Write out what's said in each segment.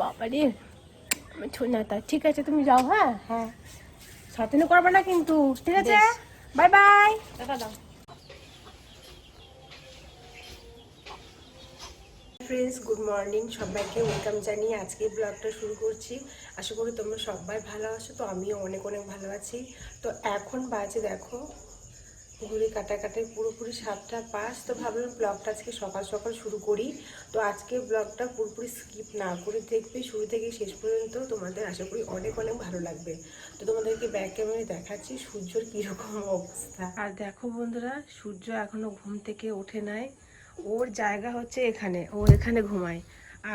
বাবা রে, আমি ছোনাতা। ঠিক আছে, তুমি যাও। হ্যাঁ হ্যাঁ, শয়তানি করবে না কিন্তু। ঠিক আছে, বাই বাই, টাটা দাও। ফ্রেন্ডস, গুড মর্নিং সবাইকে, ওয়েলকাম জানিয়ে আজকে ব্লগটা শুরু করছি। আশা করি তোমরা সবাই ভালো আছো, তো আমিও অনেক অনেক ভালো আছি। তো এখন বাজে দেখো ঘুরে কাটাকাটি পুরোপুরি 7টা 5। তো ভাবলাম ব্লগটা আজকে সকাল সকাল শুরু করি। তো আজকে ব্লগটা পুরোপুরি স্কিপ না করে দেখবে শুরু থেকে শেষ পর্যন্ত, তোমাদের আশা করি অনেক অনেক ভালো লাগবে। তো তোমাদেরকে ব্যাক ক্যামেরায় দেখাচ্ছি সূর্যর কীরকম অবস্থা। আর দেখো বন্ধুরা, সূর্য এখনো ঘুম থেকে ওঠে নাই। ওর জায়গা হচ্ছে এখানে, ও এখানে ঘুমায়।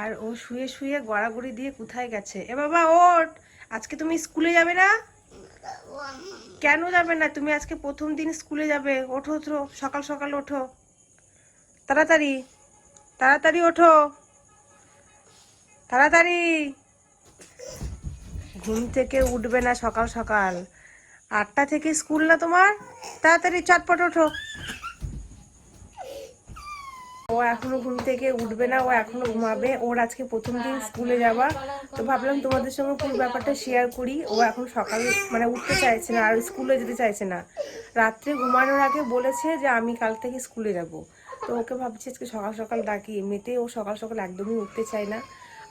আর ও শুয়ে শুয়ে গড়াগড়ি দিয়ে কোথায় গেছে। এ বাবা ওঠ, আজকে তুমি স্কুলে যাবে না? কেন যাবে না? তুমি আজকে প্রথম দিন স্কুলে যাবে। ওঠো ওঠো, সকাল সকাল ওঠো, তাড়াতাড়ি তাড়াতাড়ি ওঠো, তাড়াতাড়ি। ঘুম থেকে উঠবে না সকাল সকাল, 8টা থেকে স্কুল না তোমার? তাড়াতাড়ি চটপট ওঠো। ও এখনো ঘুম থেকে উঠবে না, ও এখনো ঘুমাবে। ওর আজকে প্রথম দিন স্কুলে যাওয়া। তো ভাবলাম তোমাদের সঙ্গে পুরো ব্যাপারটা শেয়ার করি। ও এখন সকাল মানে উঠতে চাইছে না আর স্কুলে যেতে চাইছে না। রাত্রে ঘুমানোর আগে বলেছে যে আমি কাল থেকে স্কুলে যাব। তো ওকে ভাবছি আজকে সকাল সকাল ডাকি। এমনিতেই ও সকাল সকাল একদমই উঠতে চায় না।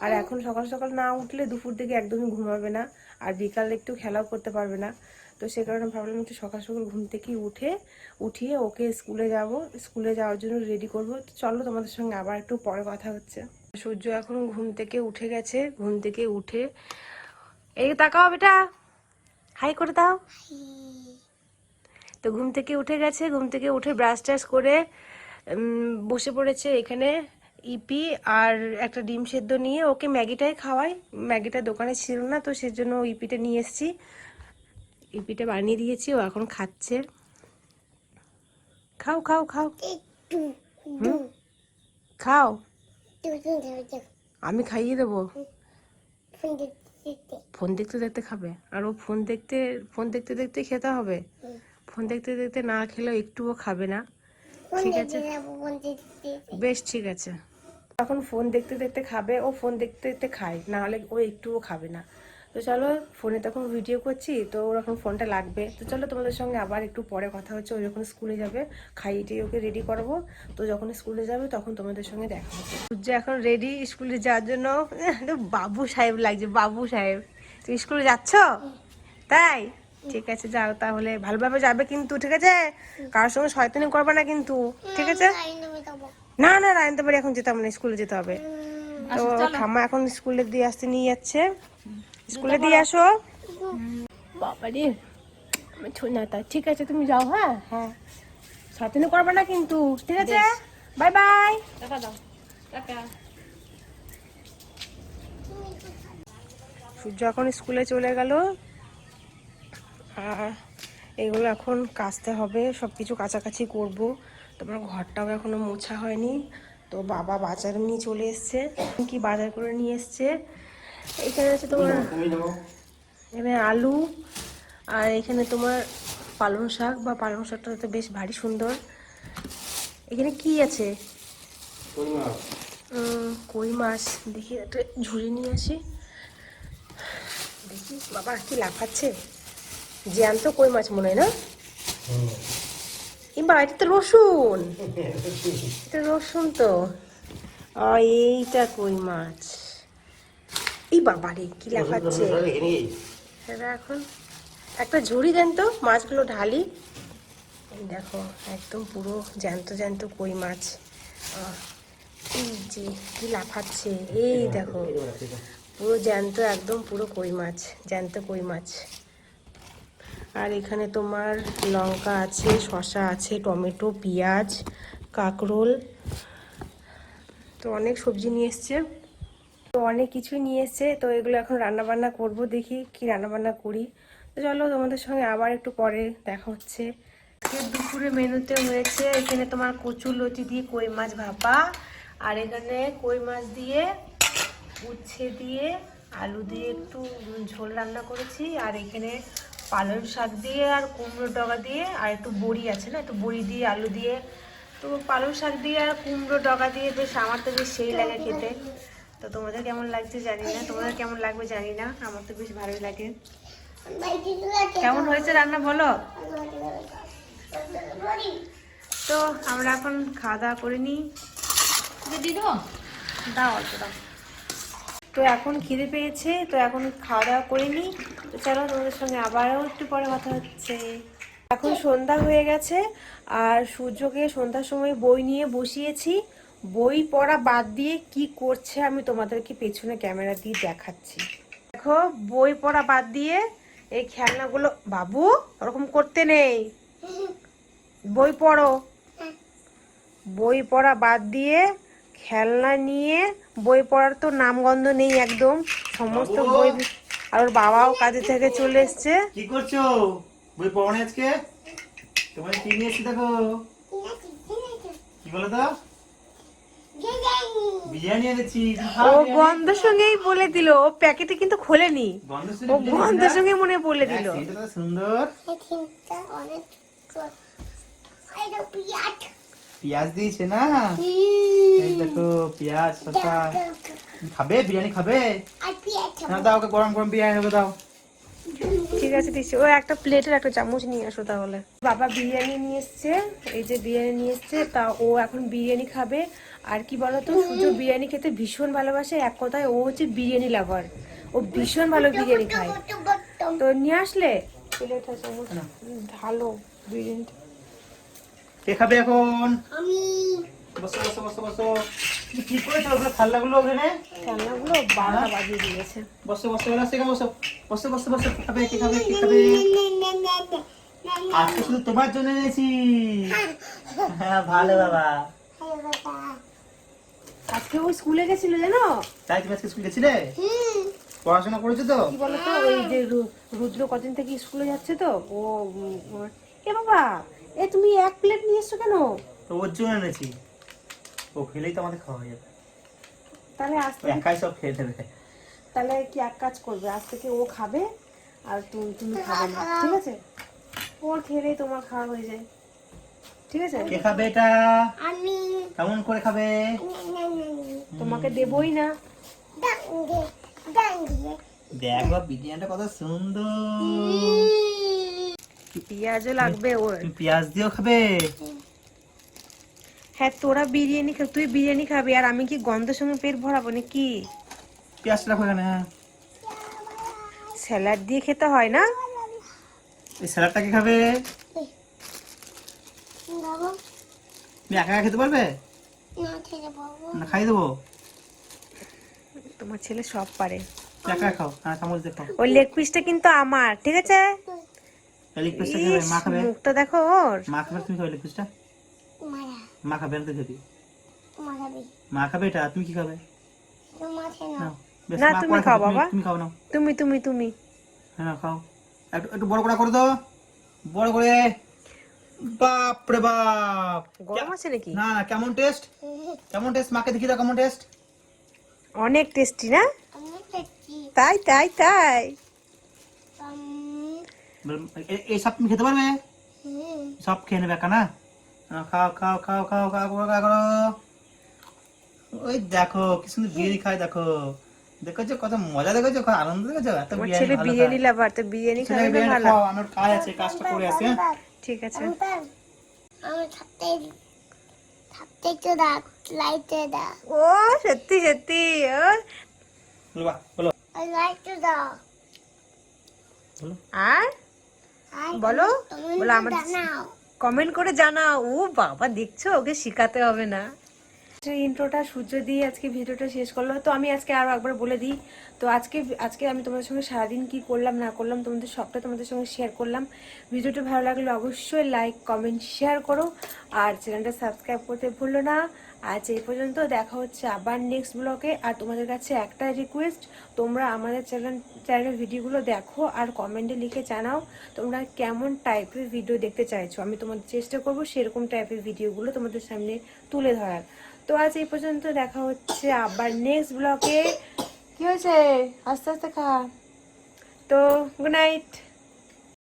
আর এখন সকাল সকাল না উঠলে দুপুর দিকে একদমই ঘুমাবে না, আর বিকালে একটু খেলাও করতে পারবে না। তো সে কারণে ভাবলাম একটু সকাল সকাল ঘুম থেকে উঠিয়ে ওকে স্কুলে যাব, স্কুলে যাওয়ার জন্য রেডি করব। তো চলো তোমাদের সঙ্গে আবার একটু পরে কথা হচ্ছে। সূর্য এখন ঘুম থেকে উঠে গেছে। ঘুম থেকে উঠে এই তাকাও বেটা, হাই করে দাও। তো ঘুম থেকে উঠে গেছে, ঘুম থেকে উঠে ব্রাশ টাশ করে বসে পড়েছে এখানে। ইপি আর একটা ডিম সেদ্ধ নিয়ে ওকে ম্যাগিটাই খাওয়াই। ম্যাগিটা দোকানে ছিল না, তো সেজন্য ইপিটা নিয়ে এসেছি। ইপিটা বানিয়ে দিয়েছি, ও এখন খাচ্ছে। খাও খাও খাও, খাও, আমি খাইয়ে দেবো। ফোন দেখতে দেখতে খাবে? আর ও ফোন দেখতে দেখতে খেতে হবে। ফোন দেখতে দেখতে না খেলেও একটুও খাবে না। ঠিক আছে, বেশ ঠিক আছে। এখন ফোন দেখতে দেখতে খাবে, ও ফোন দেখতে দেখতে খায়, না হলে ও একটুও খাবে না। তো চলো, ফোনে তখন ভিডিও করছি, তো ওর এখন ফোনটা লাগবে। তো চলো তোমাদের সঙ্গে আবার একটু পরে কথা হচ্ছে। ও যখন স্কুলে যাবে খাইয়ে ওকে রেডি করবো। তো যখন স্কুলে যাবে তখন তোমাদের সঙ্গে দেখা হবে। সূর্য এখন রেডি স্কুলে যাওয়ার জন্য। বাবু সাহেব লাগছে, বাবু সাহেব। তুমি স্কুলে যাচ্ছ? তাই, ঠিক আছে যাও তাহলে, ভালোভাবে যাবে কিন্তু। ঠিক আছে, কারোর সঙ্গে শয়তানি করবে না কিন্তু। ঠিক আছে? না না, রায়নতে বাড়ি এখন যেতে হবে না, স্কুলে যেতে হবে। তো ঠাম্মা এখন স্কুলে দিয়ে আসতে নিয়ে যাচ্ছে। স্কুলে দিয়ে আসো। বাবা রে, আমি ছোনাতা। ঠিক আছে, তুমি যাও। হ্যাঁ হ্যাঁ, শয়তানি করবে না কিন্তু। ঠিক আছে, বাই বাই, টাটা দাও, টাটা। সূর্য এখন স্কুলে চলে গেল। আর এগুলো এখন কাচতে হবে, সব কিছু কাছাকাছি করবো। তোমার ঘরটাও এখনো মোছা হয়নি। তো বাবা বাজার নিয়ে চলে এসছে। কি বাজার করে নিয়ে এসছে? এখানে আছে তোমার, এখানে আলু, আর এখানে তোমার পালং শাক। বা পালং শাকটা তো বেশ ভারী সুন্দর। এখানে কি আছে? কই মাছ। দেখি একটা ঝুড়ি নিয়ে আসি, দেখি। বাবা কি লাফাচ্ছে, জ্যান্ত কই মাছ মনে হয় না? বা এটা তো রসুন, এটা রসুন তো। এইটা কই মাছ। এই বাবা রে, কি লাফাচ্ছে। সেটা এখন একটা ঝুড়ি দেন তো, মাছগুলো ঢালি। এই দেখো একদম পুরো জ্যান্ত জ্যান্ত কই মাছ। এই যে কি লাফাচ্ছে, এই দেখো পুরো জ্যান্ত, একদম পুরো কই মাছ, জ্যান্ত কই মাছ। আর এখানে তোমার লঙ্কা আছে, শসা আছে, টমেটো, পেঁয়াজ, কাঁকরোল। তো অনেক সবজি নিয়ে এসছে, তো অনেক কিছুই নিয়ে এসছে। তো এগুলো এখন রান্নাবান্না করব, দেখি কি রান্নাবান্না করি। তো চলো তোমাদের সঙ্গে আবার একটু পরে দেখা হচ্ছে। দুপুরে মেনুতে হয়েছে এখানে তোমার কচুর লতি দিয়ে কই মাছ ভাপা, আর এখানে কই মাছ দিয়ে উচ্ছে দিয়ে আলু দিয়ে একটু ঝোল রান্না করেছি। আর এখানে পালং শাক দিয়ে আর কুমড়োর ডগা দিয়ে, আর একটু বড়ি আছে না, একটু বড়ি দিয়ে আলু দিয়ে। তো পালং শাক দিয়ে আর কুমড়ো ডগা দিয়ে বেশ, আমার তো বেশ সেই লাগে খেতে। তো তোমাদের কেমন লাগছে জানি না, তোমাদের কেমন লাগবে জানি না, আমার তো বেশ ভালোই লাগে। কেমন হয়েছে রান্না বলো? তো আমরা এখন খাওয়া দাওয়া করে নিই। দাও অল্প দাও। তো এখন খিদে পেয়েছে, তো এখন খাওয়া দাওয়া করে নিই। তো চলো তোমাদের সঙ্গে আবারও একটু পরে কথা হচ্ছে। এখন সন্ধ্যা হয়ে গেছে, আর সূর্যকে সন্ধ্যার সময় বই নিয়ে বসিয়েছি। বই পড়া বাদ দিয়ে কি করছে আমি তোমাদেরকে পেছনে ক্যামেরা দিয়ে দেখাচ্ছি। দেখো, বই পড়া বাদ দিয়ে এই খেলনাগুলো, বাবু ওরকম করতে নেই, বই পড়ো। বই পড়া বাদ দিয়ে খেলনা নিয়ে, বই পড়ার তো নামগন্ধ নেই একদম, সমস্ত বই। আর ওর বাবাও কাজে থেকে চলে এসছে। কি করছো? বই পড়ো না আজকে? তোমার কি নিয়ে এসেছি দেখো। কি বলো তো? বিরিয়ানি এনেছি। ও গন্ধের সঙ্গেই বলে দিল, ও প্যাকেটে কিন্তু খোলেনি, ও গন্ধের সঙ্গে মনে বলে দিল। সুন্দর পেঁয়াজ দিয়েছে না, এই দেখো পেঁয়াজ শসা। খাবে বিরিয়ানি? খাবে না? দাও ওকে গরম গরম বিরিয়ানি হবে, দাও। ঠিক আছে দিচ্ছি। ও একটা প্লেটের একটা চামচ নিয়ে আসো তাহলে। বাবা বিরিয়ানি নিয়ে এসছে, এই যে বিরিয়ানি নিয়ে এসছে, তা ও এখন বিরিয়ানি খাবে। আর কি বলতো, সূর্য বিরিয়ানি খেতে ভীষণ ভালোবাসে, এক কথায় ও হচ্ছে বিরিয়ানি লাভার, ও ভীষণ ভালো বিরিয়ানি খায়। তো নিয়ে আসলে প্লেট আর চামচ ভালো বিরিয়ানিটা। কে খাবে এখন? আমি। বসো বসো বসো বসো। কি করেছো ওগুলো খেলনাগুলো? ওখানে খেলনাগুলো 12টা বাজিয়ে দিয়েছে। বসো বসো বসো বসো বসো বসো বসো। খাবে কে খাবে? কে খাবে? আজকে শুধু তোমার জন্য এনেছি। হ্যাঁ ভালো বাবা। আজকে ও স্কুলে গেছিল জানো? তাই তুমি আজকে স্কুলে গেছিলে? পড়াশোনা করেছো তো? কি বলতো, ওই যে রুদ্র কদিন থেকে স্কুলে যাচ্ছে তো ও। এ বাবা, এ তুমি এক প্লেট নিয়ে এসছো কেন? তো ওর জন্য এনেছি, ও খেলেই তো আমাদের খাওয়া হয়ে যাবে। তাহলে আজ একাই সব খেয়ে নেবে। তাহলে কি এক কাজ করবে, আজ থেকে ও খাবে আর তুমি খাবে না, ঠিক আছে? ওর খেলেই তোমার খাওয়া হয়ে যায়, ঠিক আছে? কে খাবে এটা? আমি। কেমন করে খাবে? তোমাকে দেবই না। দেখো বিরিয়ানিটা কত সুন্দর। পেঁয়াজও লাগবে ওর। তুমি পেঁয়াজ দিয়েও খাবে? হ্যাঁ, তোরা বিরিয়ানি খা, তুই বিরিয়ানি খাবি আর আমি কি গন্ধের সঙ্গে পেট ভরাবো নাকি? পেঁয়াজটা রাখো এখানে। স্যালাড দিয়ে খেতে হয় না? এই স্যালাডটা কি খাবে? তুমি একা একা খেতে পারবে না? খাই দেবো। তোমার ছেলে সব পারে। একা খাও, হ্যাঁ চামচ দিয়ে খাও। ওই লেগ পিসটা কিন্তু আমার, ঠিক আছে? লেগ পিসটা খাবে? মা খাবে? মুখটা দেখো ওর। মা খাবে? তুমি খাবে লেগ পিসটা? মা খাবে না তো খেতে? মা খাবে এটা, তুমি কি খাবে? নাও, বেশ, না মা তুমি পরে খাও খাবে, বাবা, তুমি খাও নাও। তুমি তুমি তুমি হ্যাঁ খাও, একটু একটু বড় করে তো, বড় করে। বাপ রে বাপ, গরম আছে নাকি? না না, কেমন টেস্ট? কেমন টেস্ট? মাকে দেখিয়ে দাও কেমন টেস্ট। অনেক টেস্টি না? তাই তাই তাই। এই সব তুমি খেতে পারবে? সব খেয়ে নেবে একা না? খাও খাও খাও খাও খাও করো। ওই দেখো কি সুন্দর বিরিয়ানি খায়, দেখো দেখেছো কত মজা, দেখেছো কত আনন্দ, দেখেছো এত তোমার বিরিয়ানি ছেলে ভালো বিরিয়ানি খায়। লাভার, তো বিরিয়ানি ছেলে খাবে না? বিরিয়ানি ভালো, খাও, আমার কাজ আছে, কাজটা করে আসি। হ্যাঁ ঠিক আছে। ও সত্যি সত্যি ও। বলো বলো বলো। আর বলো বলো, আমার কমেন্ট করে জানাও। ও বাবা, দেখছো, ওকে শিখাতে হবে না। ইন্ট্রোটা সূর্য দিয়ে আজকে ভিডিওটা শেষ করলো। তো আমি আজকে আরো একবার বলে দিই, তো আজকে আমি তোমাদের সঙ্গে সারাদিন কি করলাম না করলাম তোমাদের সবটা তোমাদের সঙ্গে শেয়ার করলাম। ভিডিওটা ভালো লাগলে অবশ্যই লাইক কমেন্ট শেয়ার করো, আর চ্যানেলটা সাবস্ক্রাইব করতে ভুলো না। আজ এই পর্যন্ত, দেখা হচ্ছে আবার নেক্সট ব্লগে। আর তোমাদের কাছে একটা রিকোয়েস্ট, তোমরা আমাদের চ্যানেলের ভিডিওগুলো দেখো আর কমেন্টে লিখে জানাও তোমরা কেমন টাইপের ভিডিও দেখতে চাইছো। আমি তোমাদের চেষ্টা করবো সেরকম টাইপের ভিডিওগুলো তোমাদের সামনে তুলে ধরার। তো আজ এই পর্যন্ত, দেখা হচ্ছে আবার নেক্সট ব্লগে। কি হয়েছে? আস্তে আস্তে খা। তো গুড নাইট।